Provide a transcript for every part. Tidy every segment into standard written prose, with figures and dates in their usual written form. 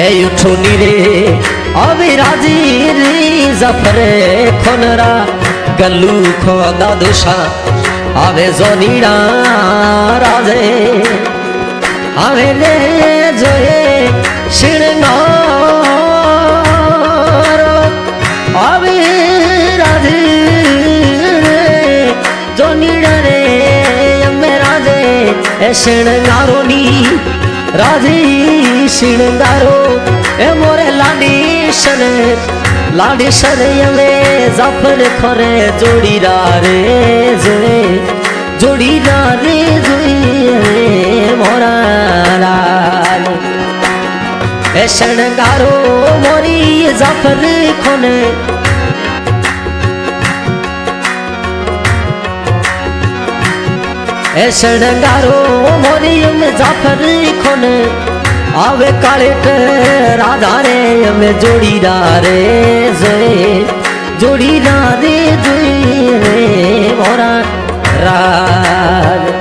ए उठोनी रे अभी राजी रे जफरे खोनरा गल्लू खो दादुशा आवे जोनीड़ा राजे आवे ले जोए श्रृंगार आवे राजे रे जोनीड़ा रे अम्मे राजे ए श्रृंगारो नी राजी श्रृंगारो ए मोरे लाडी शरे यमे जाफर खोरे जोड़ी रे जोए जोड़ी रे जोए मोरा लाल ए श्रृंगारो मोरी जाफर खोने ए श्रृंगारो मोरी में जाफर खोने आवे कालेट राधा रे में जोड़ी रे जोए जोड़ी रे जोए मोरा राज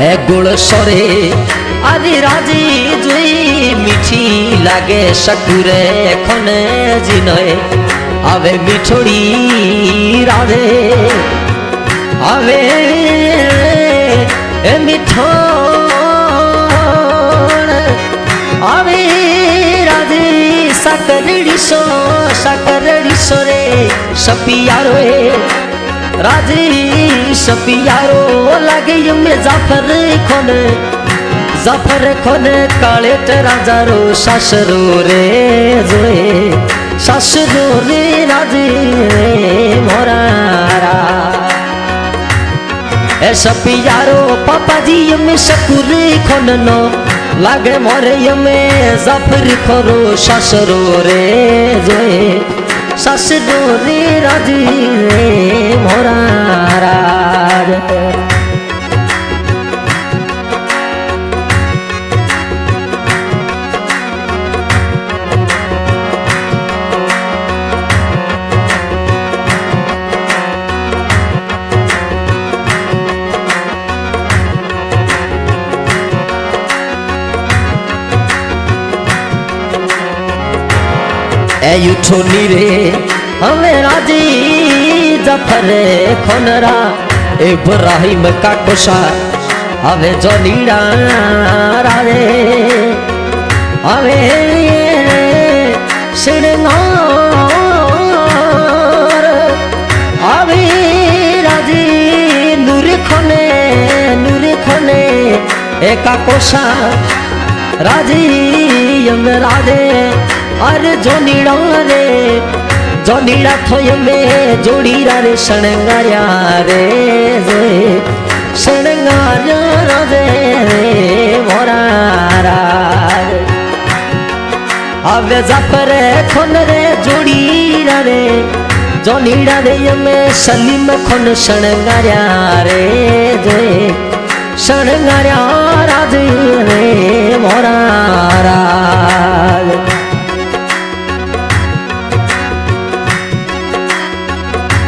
ए गुड़ सरे आदि राजी जुई मीठी लागे शकुरे खने जिनय आवे मिठोड़ी राधे आवे ए मिठोड़ आवे राधे सकरड़ी सो रे सपियारो राजी सपियारो लागे में जाफर खोने काले राजारो शासरो रे जोए शासरो रे राजी रे मोरा ए सपियारो पापा जी में शकुर खोनो लागे मोरे में जाफर खोरो शासरो रे जोए शासरो रे राजी रे मोरा ए उठोनी रे हमें राजी जफरे खोनरा इब्राहिम का कोशा हमें जोनीड़ा रे हमें श्रृंगार हमें राजी नूर खोने एका कोशा राजी हम राधे अरे जोनीड़ा रे जोनीड़ा थोय में जोड़ी रे शणगार्या रे जोए शणगार्या राजे मोरा राज आवे जाफर खोन रे जोड़ी रे जोनीड़ा रे में सलीम खोन शणगार्या रे जोए शणगार्या राजे रे मोरा राज